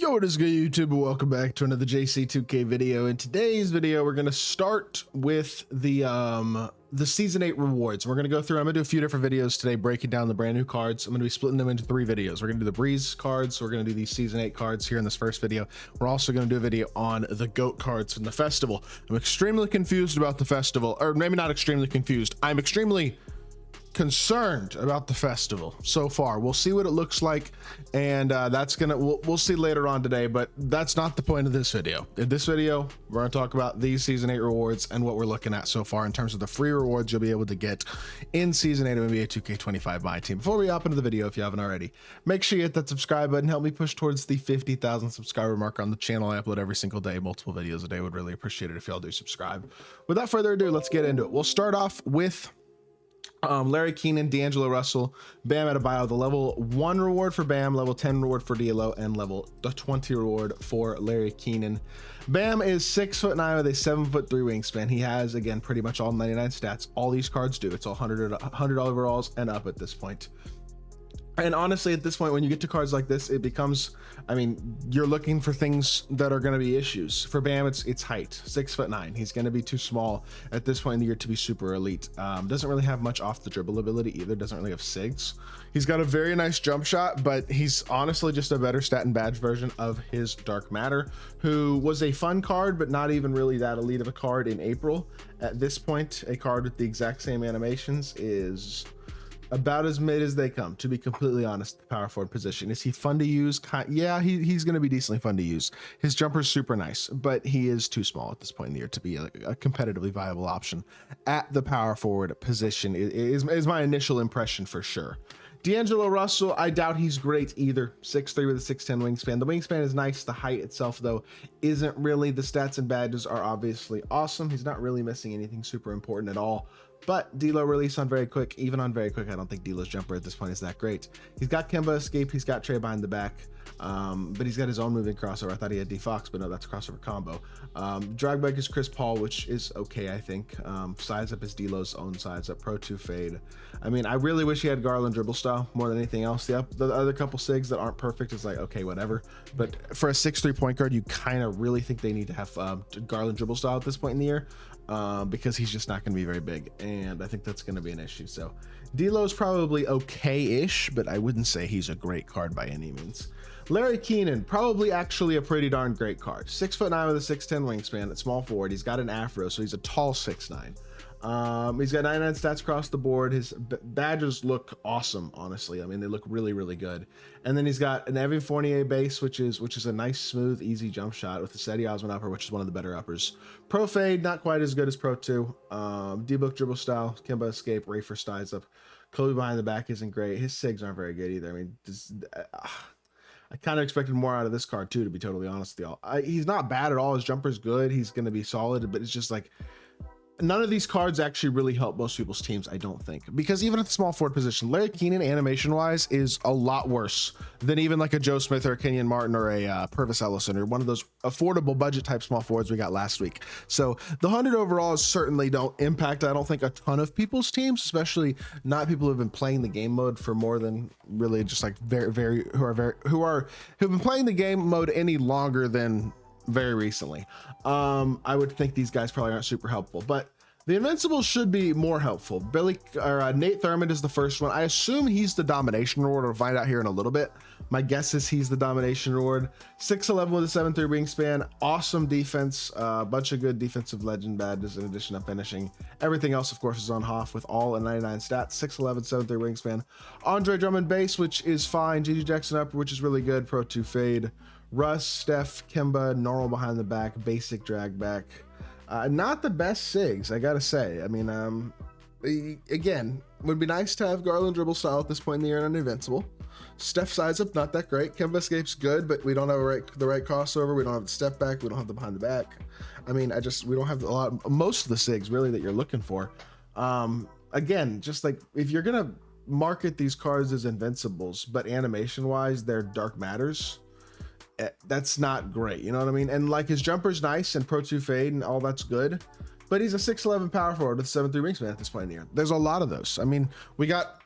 Yo, what is good, YouTube? Welcome back to another JC2K video. In today's video, we're gonna start with the season 8 rewards. We're gonna go through. I'm gonna do a few different videos today, breaking down the brand new cards. I'm gonna be splitting them into 3 videos. We're gonna do the Breeze cards. We're gonna do these season 8 cards here in this first video. We're also gonna do a video on the GOAT cards from the festival. I'm extremely confused about the festival, or maybe not extremely confused. I'm extremely concerned about the festival so far. We'll see what it looks like, and we'll see later on today, but that's not the point of this video. In this video, we're going to talk about these season 8 rewards and what we're looking at so far in terms of the free rewards you'll be able to get in season 8 of NBA 2K25 MyTEAM. Before we hop into the video, if you haven't already, make sure you hit that subscribe button. Help me push towards the 50,000 subscriber mark on the channel. I upload every single day, multiple videos a day. Would really appreciate it if y'all do subscribe. Without further ado, let's get into it. We'll start off with Larry Kenon, D'Angelo Russell, Bam Adebayo. The level 1 reward for Bam, level 10 reward for D'Lo, and level 20 reward for Larry Kenon. Bam is 6'9" with a 7'3" wingspan. He has, again, pretty much all 99 stats. All these cards do. It's all 100 overalls and up at this point. And honestly, at this point, when you get to cards like this, it becomes, I mean, you're looking for things that are going to be issues. For Bam, it's height, 6'9". He's going to be too small at this point in the year to be super elite. Doesn't really have much off the dribble ability either. Doesn't really have SIGs. He's got a very nice jump shot, but he's honestly just a better stat and badge version of his Dark Matter, who was a fun card, but not even really that elite of a card in April. At this point, a card with the exact same animations is about as mid as they come, to be completely honest. The power forward position, is he fun to use? Yeah, he's going to be decently fun to use. His jumper's super nice, but he is too small at this point in the year to be a competitively viable option at the power forward position. Is my initial impression for sure. D'Angelo Russell, I doubt he's great either. 6'3" with a 6'10" wingspan. The wingspan is nice. The height itself, though, isn't really. The stats and badges are obviously awesome. He's not really missing anything super important at all. But D'Lo release on very quick. Even on very quick, I don't think D'Lo's jumper at this point is that great. He's got Kemba escape. He's got Trey behind the back. But he's got his own moving crossover. I thought he had D Fox, but no, that's a crossover combo. Drag back is Chris Paul, which is okay, I think. Size up is D'Lo's own size up. Pro 2 fade. I mean, I really wish he had Garland dribble style more than anything else. The other couple SIGs that aren't perfect is like, okay, whatever. But for a 6'3" point guard, you kind of really think they need to have Garland dribble style at this point in the year, because he's just not going to be very big. And I think that's going to be an issue. So D'Lo's probably okay-ish, but I wouldn't say he's a great card by any means. Larry Kenon, probably actually a pretty darn great card. 6'9" with a 6'10" wingspan at small forward. He's got an afro, so he's a tall 6'9". He's got 99 stats across the board. His badges look awesome, honestly. I mean, they look really, really good. And then he's got an Evan Fournier base, which is a nice, smooth, easy jump shot with a Cedi Osman upper, which is one of the better uppers. Pro fade, not quite as good as Pro 2. D-Book dribble style, Kemba escape, Rafer styles up. Kobe behind the back isn't great. His SIGs aren't very good either. I mean, I kind of expected more out of this card too, to be totally honest with y'all. He's not bad at all. His jumper's good. He's going to be solid, but it's just like, none of these cards actually really help most people's teams, I don't think, because even at the small forward position, Larry Kenon animation wise is a lot worse than even like a Joe Smith or a Kenyon Martin or a Purvis Ellison or one of those affordable budget type small forwards we got last week. So the 100 overalls certainly don't impact, I don't think, a ton of people's teams, especially not people who've been playing the game mode for more than really just like who've been playing the game mode any longer than very recently. I would think these guys probably aren't super helpful, but the Invincibles should be more helpful. Nate Thurmond is the first one. I assume he's the domination reward. We'll find out here in a little bit. My guess is he's the domination reward. 6'11" with a 7'3" wingspan. Awesome defense. A bunch of good defensive legend badges in addition to finishing. Everything else, of course, is on Hoff with all a 99 stats. 6'11", 7'3" wingspan. Andre Drummond base, which is fine. Gigi Jackson upper, which is really good. Pro 2 fade. Russ, Steph, Kemba, normal behind the back, basic drag back. Not the best SIGs, I gotta say. I mean, again, would be nice to have Garland dribble style at this point in the year and Invincible. Steph size up, not that great. Kemba escape's good, but we don't have the right crossover. We don't have the step back. We don't have the behind the back. I mean, we don't have most of the SIGs really that you're looking for. Again, just like if you're gonna market these cards as Invincibles, but animation wise, they're Dark Matters, that's not great, you know what I mean? And like his jumper's nice and Pro 2 fade and all that's good, but he's a 6'11" power forward with 7'3" wingspan at this point in the year. There's a lot of those. I mean, we got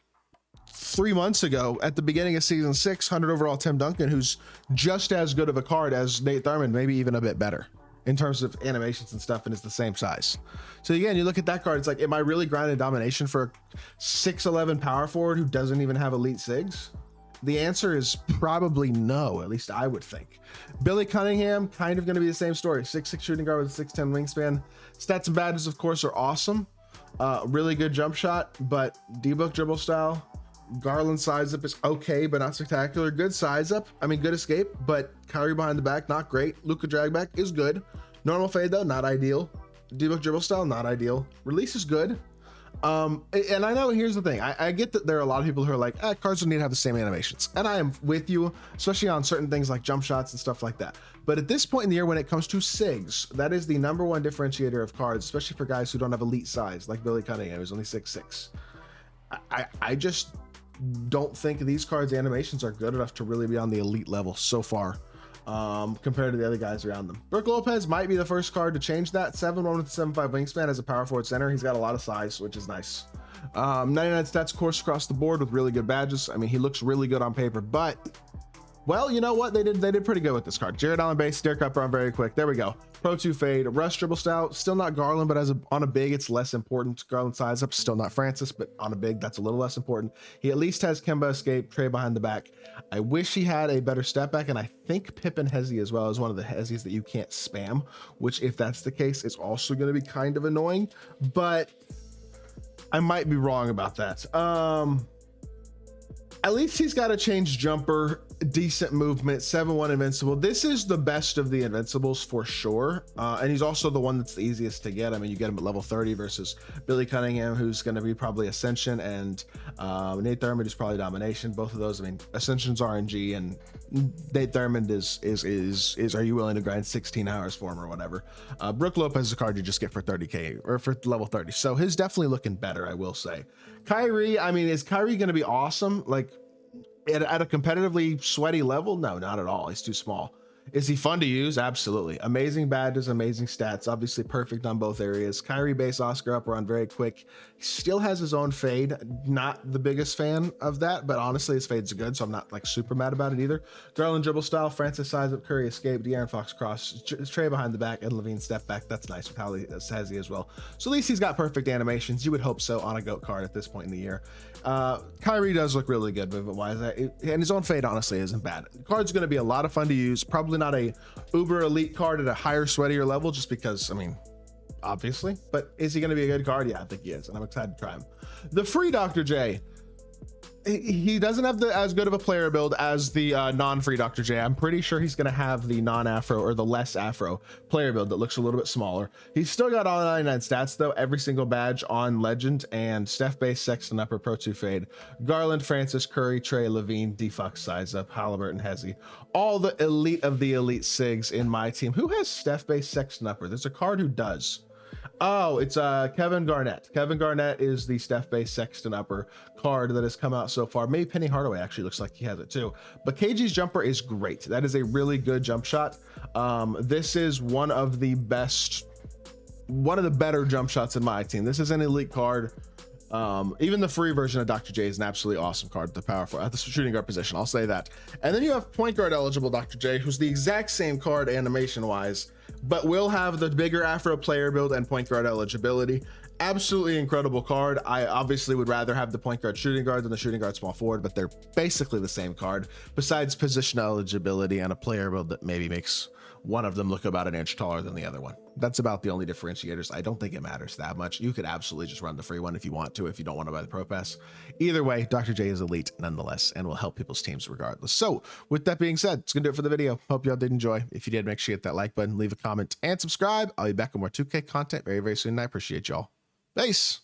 3 months ago at the beginning of season 6, 100 overall Tim Duncan, who's just as good of a card as Nate Thurmond, maybe even a bit better in terms of animations and stuff, and it's the same size. So again, you look at that card, it's like, am I really grinding domination for a 6'11 power forward who doesn't even have elite SIGs? The answer is probably no, at least I would think. Billy Cunningham, kind of going to be the same story. 6'6 shooting guard with a 6'10 wingspan. Stats and badges, of course, are awesome. Really good jump shot, but D-Book dribble style. Garland size up is okay, but not spectacular. Good size up, I mean, good escape, but Kyrie behind the back, not great. Luka drag back is good. Normal fade though, not ideal. D-Book dribble style, not ideal. Release is good. And I know, here's the thing, I get that there are a lot of people who are like, cards don't need to have the same animations, and I am with you, especially on certain things like jump shots and stuff like that. But at this point in the year, when it comes to SIGs, that is the #1 differentiator of cards, especially for guys who don't have elite size like Billy Cunningham, who's only 6'6. I just don't think these cards animations are good enough to really be on the elite level so far, compared to the other guys around them. Brook Lopez might be the first card to change that. 7'1 with a 7'5 wingspan as a power forward center. He's got a lot of size, which is nice. 99 stats course across the board with really good badges. I mean, he looks really good on paper, but well, you know what? They did pretty good with this card. Jared Allen base, Derek Upper on very quick. There we go. Pro 2 fade, rush dribble style, still not Garland, but on a big, it's less important. Garland size up, still not Francis, but on a big, that's a little less important. He at least has Kemba escape, Trey behind the back. I wish he had a better step back, and I think Pippen Hezi as well is one of the Hezis that you can't spam, which if that's the case, is also going to be kind of annoying, but I might be wrong about that. At least he's got a change jumper, decent movement, 7'1 invincible. This is the best of the invincibles for sure. And he's also the one that's the easiest to get. I mean, you get him at level 30 versus Billy Cunningham, who's going to be probably Ascension, and Nate Thurmond is probably Domination. Both of those, I mean, Ascension's RNG, and Nate Thurmond is are you willing to grind 16 hours for him or whatever? Brook Lopez is a card you just get for 30K or for level 30. So his definitely looking better, I will say. Kyrie, I mean, is Kyrie going to be awesome? Like, at a competitively sweaty level? No, not at all. He's too small. Is he fun to use? Absolutely. Amazing badges, amazing stats, obviously perfect on both areas. Kyrie base, Oscar up run very quick. He still has his own fade. Not the biggest fan of that, but honestly his fade's good, so I'm not like super mad about it either. Garland dribble style, Francis size up, Curry escape, De'Aaron Fox cross, Trey behind the back, and Levine step back. That's nice with how he has he as well. So at least he's got perfect animations. You would hope so on a GOAT card at this point in the year. Kyrie does look really good movement wise, and his own fade honestly isn't bad. The card's going to be a lot of fun to use. Probably not a uber elite card at a higher, sweatier level, just because, I mean, obviously, but is he going to be a good card? Yeah, I think he is, and I'm excited to try him. The free Dr. J, he doesn't have as good of a player build as the non-free Dr. J. I'm pretty sure he's going to have the non-afro or the less afro player build that looks a little bit smaller. He's still got all 99 stats though, every single badge on Legend, and Steph base, Sexton upper, Pro 2 fade, Garland, Francis, Curry, Trey, Levine, D-Fox size up, Halliburton, Hezi, all the elite of the elite SIGs in my team. Who has Steph base, Sexton upper? There's a card who does. Oh, it's Kevin Garnett. Kevin Garnett is the Steph-based Sexton upper card that has come out so far. Maybe Penny Hardaway actually looks like he has it too. But KG's jumper is great. That is a really good jump shot. This is one of the better jump shots in my team. This is an elite card. Even the free version of Dr. J is an absolutely awesome card to power for at the shooting guard position. I'll say that. And then you have point guard eligible Dr. J, who's the exact same card animation wise, but will have the bigger afro player build and point guard eligibility. Absolutely incredible card. I obviously would rather have the point guard shooting guard than the shooting guard small forward, but they're basically the same card, besides position eligibility and a player build that maybe makes one of them look about an inch taller than the other one. That's about the only differentiators. I don't think it matters that much. You could absolutely just run the free one if you want to, if you don't want to buy the Pro Pass. Either way, Dr. J is elite nonetheless and will help people's teams regardless. So with that being said, it's gonna do it for the video. Hope y'all did enjoy. If you did, make sure you hit that like button, leave a comment, and subscribe. I'll be back with more 2K content very, very soon, and I appreciate y'all. Peace.